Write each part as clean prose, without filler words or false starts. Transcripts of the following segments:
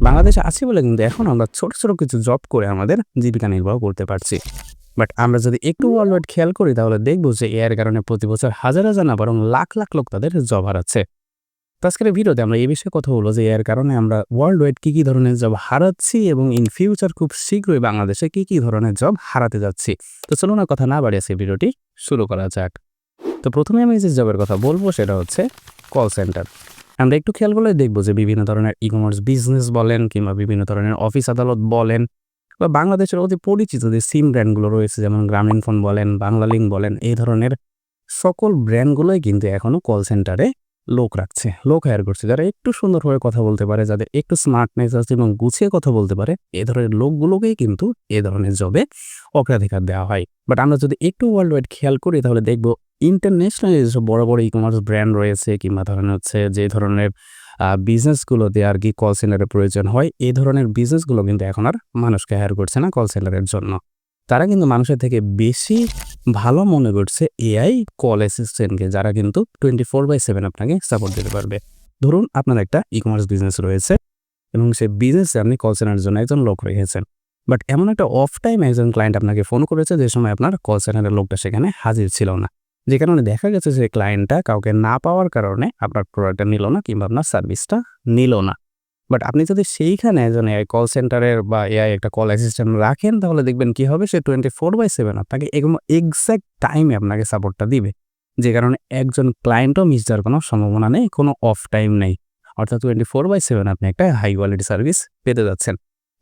বাংলাদেশে আছি বলে কিন্তু এখন আমরা ছোট, ছোট কিছু জব করে আমাদের জীবিকা নির্বাহ করতে পারছি। বাট আমরা যদি একটু ওয়ার্ল্ড ওয়াইড খেয়াল করি তাহলে দেখব যে এআই এর কারণে প্রতি বছর হাজার, হাজার না বরং লাখ, লাখ লোক তাদের জব হারাচ্ছে। তো আজকের এই ভিডিওতে আমরা এই বিষয়ে কথা বলব যে এআই এর কারণে আমরা ওয়ার্ল্ড ওয়াইড কি, কি ধরনের জব হারাচ্ছি এবং ইন ফিউচার খুব শীঘ্রই বাংলাদেশে কি, কি ধরনের জব হারাতে যাচ্ছি। তো চলুন আর কথা না বাড়িয়ে আজকের ভিডিওটি শুরু করা যাক। তো প্রথমে আমি যে জবের কথা বলবো সেটা হচ্ছে কল সেন্টার। আমরা একটু খেয়াল করলে দেখব যে বিভিন্ন ধরনের ই-কমার্স বিজনেস বলেন কিংবা বিভিন্ন ধরনের অফিস আদালত বলেন বা বাংলাদেশের অতি পরিচিত যে সিম ব্র্যান্ডগুলো রয়েছে যেমন গ্রামীণফোন বলেন, বাংলালিংক বলেন, এই ধরনের সকল ব্র্যান্ডগুলোই কিন্তু এখনও কল সেন্টারে লোক রাখছে, লোক হায়ার করছে যারা একটু সুন্দরভাবে কথা বলতে পারে, যাদের একটু স্মার্টনেস আছে এবং গুছিয়ে কথা বলতে পারে, এই ধরনের লোকগুলোকেই কিন্তু এ ধরনের জবে অগ্রাধিকার দেওয়া হয়। বাট আমরা যদি একটু ওয়ার্ল্ড ওয়াইড খেয়াল করি তাহলে দেখব ইন্টারন্যাশনাল যেসব বড় বড় ই-কমার্স ব্র্যান্ড রয়েছে কিংবা ধরেন হচ্ছে যে ধরনের বিজনেসগুলোতে আর কি কল সেন্টারের প্রয়োজন হয়, এই ধরনের বিজনেসগুলো কিন্তু এখন আর মানুষকে হায়ার করছে না কল সেন্টারের জন্য। তারা কিন্তু মানুষের থেকে বেশি ভালো মনে করছে এআই কল অ্যাসিস্ট্যান্টকে, যারা কিন্তু 24/7 আপনাকে সাপোর্ট দিতে পারবে। ধরুন আপনার একটা ই-কমার্স বিজনেস রয়েছে এবং সেই বিজনেসে আপনি কল সেন্টারের জন্য একজন লোক রেখেছেন। বাট এমন একটা অফ টাইম একজন ক্লায়েন্ট আপনাকে ফোন করেছে যে সময় আপনার কল সেন্টারের লোকটা সেখানে হাজির ছিল না। যে কারণে দেখা গেছে যে ক্লায়েন্টটা কাউকে না পাওয়ার কারণে আপনার প্রোডাক্টটা নিল না কিংবা আপনার সার্ভিসটা নিল না। বাট আপনি যদি সেইখানে একজন এআই কল সেন্টারের বা এআই একটা কল অ্যাসিস্ট্যান্ট রাখেন তাহলে দেখবেন কি হবে, সে 24/7 আপনাকে এক্সাক্ট টাইমে আপনাকে সাপোর্টটা দিবে। যে কারণে একজন ক্লায়েন্টও মিস যাওয়ার কোনো সম্ভাবনা নেই, কোনো অফ টাইম নেই। অর্থাৎ 24/7 আপনি একটা হাই কোয়ালিটি সার্ভিস পেতে যাচ্ছেন।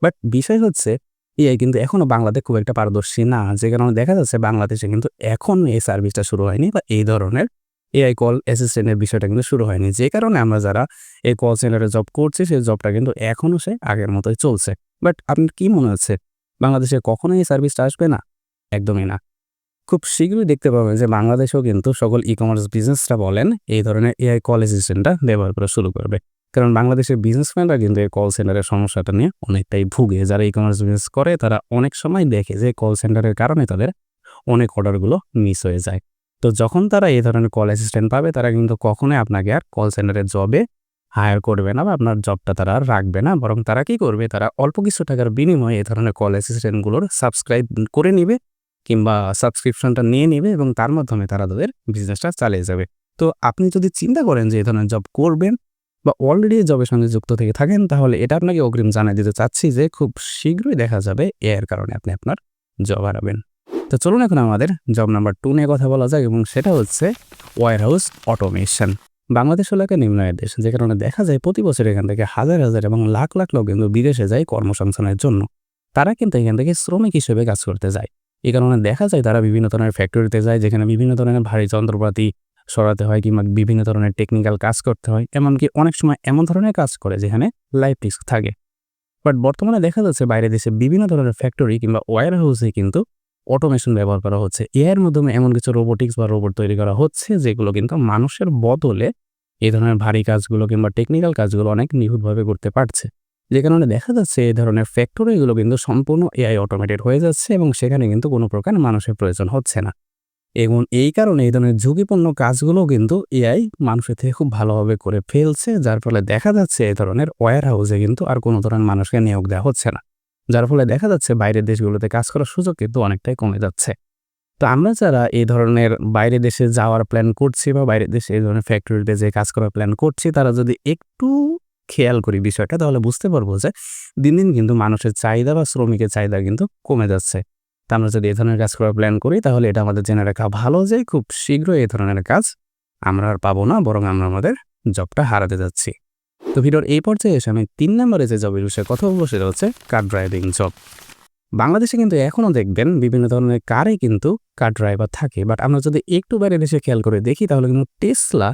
বাট বিষয় হচ্ছে এআই কিন্তু এখনও বাংলাদেশে খুব একটা পারদর্শী না, যে কারণে দেখা যাচ্ছে বাংলাদেশে কিন্তু এখন এই সার্ভিসটা শুরু হয়নি বা এই ধরনের এআই কল অ্যাসিস্ট্যান্টের বিষয়টা কিন্তু শুরু হয়নি। যে কারণে আমরা যারা এই কল সেন্টারে জব করছি সেই জবটা কিন্তু এখনও সে আগের মতোই চলছে। বাট আপনার কি মনে হচ্ছে বাংলাদেশে কখনোই এই সার্ভিসটা আসবে না? একদমই না। খুব শীঘ্রই দেখতে পাবেন যে বাংলাদেশেও কিন্তু সকল ই-কমার্স বিজনেসটা বলেন এই ধরনের এআই কল অ্যাসিস্ট্যান্টটা ব্যবহার করা শুরু করবে। কারণ বাংলাদেশের বিজনেসম্যানরা কিন্তু এই কল সেন্টারের সমস্যাটা নিয়ে অনেকটাই ভুগে। যারা ই-কমার্স বিজনেস করে তারা অনেক সময় দেখে যে কল সেন্টারের কারণে তাদের অনেক অর্ডারগুলো মিস হয়ে যায়। তো যখন তারা এই ধরনের কল অ্যাসিস্ট্যান্ট পাবে তারা কিন্তু কখনোই আপনাকে আর কল সেন্টারের জবে হায়ার করবে না বা আপনার জবটা তারা আর রাখবে না। বরং তারা কি করবে, তারা অল্প কিছু টাকার বিনিময়ে এই ধরনের কল অ্যাসিস্ট্যান্টগুলোর সাবস্ক্রাইব করে নিবে কিংবা সাবস্ক্রিপশনটা নিয়ে নিবে এবং তার মাধ্যমে তারা তাদের বিজনেসটা চালিয়ে যাবে। তো আপনি যদি চিন্তা করেন যে এই ধরনের জব করবেন বা অলরেডি জবের সঙ্গে যুক্ত থেকে থাকেন তাহলে এটা আপনাকে অগ্রিম জানিয়ে দিতে চাচ্ছি যে খুব শীঘ্রই দেখা যাবে এর কারণে আপনি আপনার জব হারাবেন। তো চলুন এখন আমাদের জব নাম্বার 2 নিয়ে কথা বলা যাক এবং সেটা হচ্ছে ওয়্যারহাউস অটোমেশন। বাংলাদেশ হলো একটা নিম্ন আয়ের দেশ, যে কারণে দেখা যায় প্রতি বছর এখান থেকে হাজার হাজার এবং লাখ লাখ লোক কিন্তু বিদেশে যায় কর্মসংস্থানের জন্য। তারা কিন্তু এখান থেকে শ্রমিক হিসেবে কাজ করতে যায়। এই কারণে দেখা যায় তারা বিভিন্ন ধরনের ফ্যাক্টরিতে যায় যেখানে বিভিন্ন ধরনের ভারী যন্ত্রপাতি সরাতে হয় কিংবা বিভিন্ন ধরনের টেকনিক্যাল কাজ করতে হয়। এমনকি অনেক সময় এমন ধরনের কাজ করে যেখানে লাইফ রিস্ক থাকে। বাট বর্তমানে দেখা যাচ্ছে বাইরের দেশে বিভিন্ন ধরনের ফ্যাক্টরি কিংবা ওয়্যারহাউসে কিন্তু অটোমেশন ব্যবহার করা হচ্ছে। এর মাধ্যমে এমন কিছু রোবোটিক্স বা রোবট তৈরি করা হচ্ছে যেগুলো কিন্তু মানুষের বদলে এই ধরনের ভারী কাজগুলো কিংবা টেকনিক্যাল কাজগুলো অনেক নিখুঁতভাবে করতে পারছে। যে কারণে দেখা যাচ্ছে এই ধরনের ফ্যাক্টরিগুলো কিন্তু সম্পূর্ণ এআই অটোমেটেড হয়ে যাচ্ছে এবং সেখানে কিন্তু কোনো প্রকার মানুষের প্রয়োজন হচ্ছে না। এবং এই কারণে এই ধরনের ঝুঁকিপূর্ণ কাজগুলো কিন্তু এআই মানুষের থেকে খুব ভালোভাবে করে ফেলছে, যার ফলে দেখা যাচ্ছে এই ধরনের ওয়্যার হাউসে কিন্তু আর কোনো ধরনের মানুষকে নিয়োগ দেওয়া হচ্ছে না। যার ফলে দেখা যাচ্ছে বাইরের দেশগুলোতে কাজ করার সুযোগ কিন্তু অনেকটাই কমে যাচ্ছে। তো আমরা যারা এই ধরনের বাইরের দেশে যাওয়ার প্ল্যান করছি বা বাইরের দেশে এই ধরনের ফ্যাক্টরিতে যে কাজ করার প্ল্যান করছি তারা যদি একটু খেয়াল করি বিষয়টা তাহলে বুঝতে পারবো যে দিন দিন কিন্তু মানুষের চাহিদা বা শ্রমিকের চাহিদা কিন্তু কমে যাচ্ছে। তা আমরা যদি এই ধরনের কাজ করার প্ল্যান করি তাহলে এটা আমাদের জেনে রাখা ভালো যে খুব শীঘ্রই এই ধরনের কাজ আমরা আর পাবো না, বরং আমরা আমাদের জবটা হারাতে যাচ্ছি। তো ভিডিওর এই পর্যায়ে এসে আমি 3 নম্বরে যে জবের বিষয়ে কথা বলবো সেটা হচ্ছে কার ড্রাইভিং জব। বাংলাদেশে কিন্তু এখনও দেখবেন বিভিন্ন ধরনের কারে কিন্তু কার ড্রাইভার থাকে। বাট আমরা যদি একটু বাইরে দেশে খেয়াল করে দেখি তাহলে কিন্তু টেসলা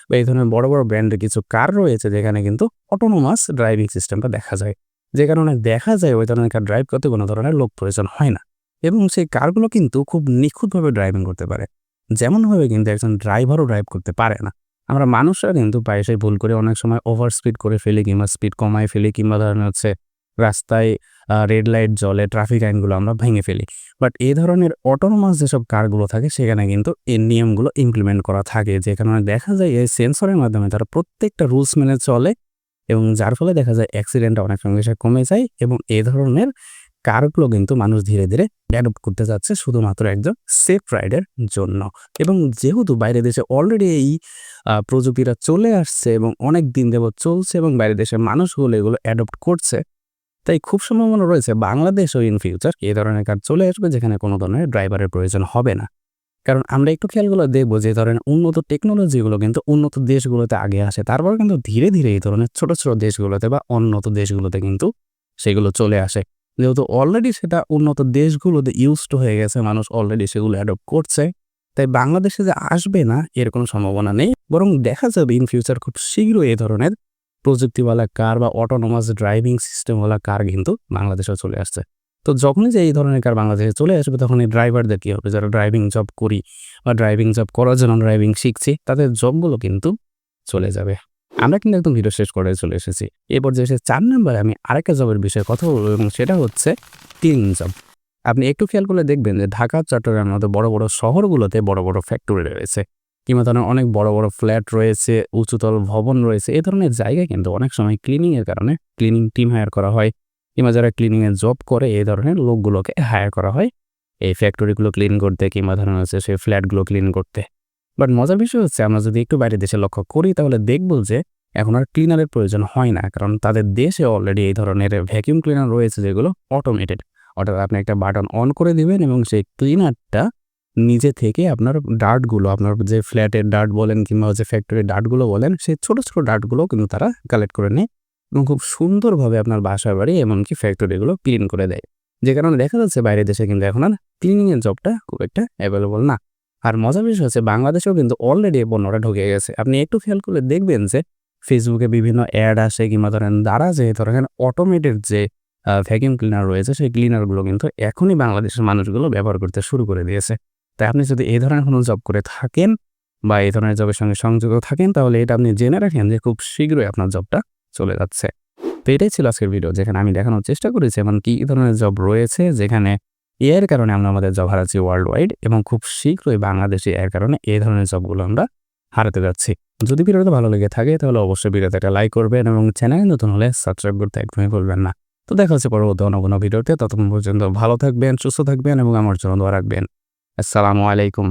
বা এই ধরনের বড় বড় ব্র্যান্ডের কিছু কার রয়েছে যেখানে কিন্তু অটোনোমাস ড্রাইভিং সিস্টেমটা দেখা যায়। যে কারণে দেখা যায় ওই ধরনের কার ড্রাইভ করতে কোনো ধরনের লোক প্রয়োজন হয় না এবং সেই কারগুলো কিন্তু খুব নিখুঁতভাবে ড্রাইভিং করতে পারে। যেমনভাবে কিন্তু একজন ড্রাইভারও ড্রাইভ করতে পারে না। আমরা মানুষরা কিন্তু প্রায়শই ভুল করে অনেক সময় ওভার স্পিড করে ফেলি কিংবা স্পিড কমায় ফেলি কিংবা ধরেন হচ্ছে রাস্তায় রেড লাইট জ্বলে ট্রাফিক আইনগুলো আমরা ভেঙে ফেলি। বাট এই ধরনের অটোনোমাস যেসব কারগুলো থাকে সেখানে কিন্তু এই নিয়মগুলো ইমপ্লিমেন্ট করা থাকে, যে কারণে দেখা যায় এই সেন্সরের মাধ্যমে তারা প্রত্যেকটা রুলস মেনে চলে এবং যার ফলে দেখা যায় অ্যাক্সিডেন্টটা অনেক সঙ্গে কমে যায় এবং এ ধরনের কারগুলো কিন্তু মানুষ ধীরে, ধীরে অ্যাডপ্ট করতে যাচ্ছে শুধুমাত্র একজন সেফ রাইডের জন্য। এবং যেহেতু বাইরের দেশে অলরেডি এই প্রযুক্তিটা চলে আসছে এবং অনেক দিন যাবৎ চলছে এবং বাইরের দেশের মানুষগুলো এগুলো অ্যাডপ্ট করছে, তাই খুব সম্ভাবনা রয়েছে বাংলাদেশেও ইন ফিউচার এ ধরনের কার চলে আসবে যেখানে কোনো ধরনের ড্রাইভারের প্রয়োজন হবে না। কারণ আমরা একটু খেয়াল করলে দেখব যে ধরনের উন্নত টেকনোলজিগুলো কিন্তু উন্নত দেশগুলোতে আগে আসে। তারপর কিন্তু ধীরে, ধীরে এই ধরনের ছোট, ছোট দেশগুলোতে বা উন্নত দেশগুলোতে কিন্তু সেগুলো চলে আসে। যেহেতু অলরেডি সেটা উন্নত দেশগুলোতে ইউজড হয়ে গেছে, মানুষ অলরেডি সেগুলো অ্যাডপ্ট করছে। তাই বাংলাদেশে যে আসবে না এর কোনো সম্ভাবনা নেই। বরং দেখা যাবে ইন ফিউচার খুব শীঘ্রই এ ধরনের প্রযুক্তিওয়ালা কার বা অটোনোমাস ড্রাইভিং সিস্টেমওয়ালা কার কিন্তু বাংলাদেশেও চলে আসছে। তো যখনই যে এই ধরনের কার বাংলাদেশে চলে আসবে তখন এই ড্রাইভারদের কী হবে? যারা ড্রাইভিং জব করি বা ড্রাইভিং জব করার জন্য ড্রাইভিং শিখছি তাদের জবগুলো কিন্তু চলে যাবে। আমরা কিন্তু একদম ভিডিও শেষ করে চলে এসেছি। এই পর্যায়ে এসে ৪ নম্বরে আমি আরেকটা জবের বিষয়ে কথা বলব এবং সেটা হচ্ছে ক্লিনিং জব। আপনি একটু খেয়াল করলে দেখবেন যে ঢাকা, চট্টগ্রামের মতো বড়, বড় শহরগুলোতে বড়, বড় ফ্যাক্টরি রয়েছে। কিংবা ধরেন অনেক বড়, বড় ফ্ল্যাট রয়েছে, উঁচুতল ভবন রয়েছে। এ ধরনের জায়গায় কিন্তু অনেক সময় ক্লিনিংয়ের কারণে ক্লিনিং টিম হায়ার করা হয় কিংবা যারা ক্লিনিংয়ের জব করে এই ধরনের লোকগুলোকে হায়ার করা হয় এই ফ্যাক্টরিগুলো ক্লিন করতে কিংবা ধরেন হচ্ছে সেই ফ্ল্যাটগুলো ক্লিন করতে। বাট মজার বিষয় হচ্ছে আমরা যদি একটু বাইরের দেশে লক্ষ্য করি তাহলে দেখব যে এখন আর ক্লিনারের প্রয়োজন হয় না। কারণ তাদের দেশে অলরেডি এই ধরনের ভ্যাকুয়াম ক্লিনার রয়েছে যেগুলো অটোমেটেড। অর্থাৎ আপনি একটা বাটন অন করে দিবেন এবং সেই ক্লিনারটা নিজে থেকে আপনার ডার্টগুলো, আপনার যে ফ্ল্যাটের ডার্ট বলেন কিংবা হচ্ছে ফ্যাক্টরির ডার্টগুলো বলেন, সেই ছোট, ছোট ডার্টগুলোও কিন্তু তারা কালেক্ট করে নেয় এবং খুব সুন্দরভাবে আপনার বাসা বাড়ি এমনকি ফ্যাক্টরিগুলো ক্লিন করে দেয়। যে কারণে দেখা যাচ্ছে বাইরের দেশে কিন্তু এখন আর ক্লিনিংয়ের জবটা খুব একটা অ্যাভেলেবল না। আর মজার বিষয় হচ্ছে বাংলাদেশেও কিন্তু অলরেডি এই পণ্যটা ঢুকে গেছে। আপনি একটু খেয়াল করলে দেখবেন যে ফেসবুকে বিভিন্ন অ্যাড আসে কিংবা ধরেন দারাজে ধরেন অটোমেটেড যে ভ্যাকুয়াম ক্লিনার রয়েছে সেই ক্লিনারগুলো কিন্তু এখনই বাংলাদেশের মানুষগুলো ব্যবহার করতে শুরু করে দিয়েছে। তাই আপনি যদি এই ধরনের কোনো জব করে থাকেন বা এই ধরনের জবের সঙ্গে সংযুক্ত থাকেন তাহলে এটা আপনি জেনে রাখেন যে খুব শীঘ্রই আপনার জবটা চলে যাচ্ছে। তো এটাই ছিল আজকের ভিডিও যেখানে আমি দেখানোর চেষ্টা করেছি এমন কি ধরনের জব রয়েছে যেখানে এর কারণে আমরা আমাদের জব হারাচ্ছি ওয়ার্ল্ড ওয়াইড এবং খুব শীঘ্রই বাংলাদেশে এর কারণে এই ধরনের জবগুলো আমরা হারাতে যাচ্ছি। যদি ভিডিওটা ভালো লেগে থাকে তাহলে অবশ্যই ভিডিওতে একটা লাইক করবেন এবং চ্যানেলে নতুন হলে সাবস্ক্রাইব করতে একদমই ভুলবেন না। তো দেখা হচ্ছে পরবর্তী অন্য কোনো ভিডিওতে। ততক্ষণ পর্যন্ত ভালো থাকবেন, সুস্থ থাকবেন এবং আমার জন্য দোয়া রাখবেন। আসসালামু আলাইকুম।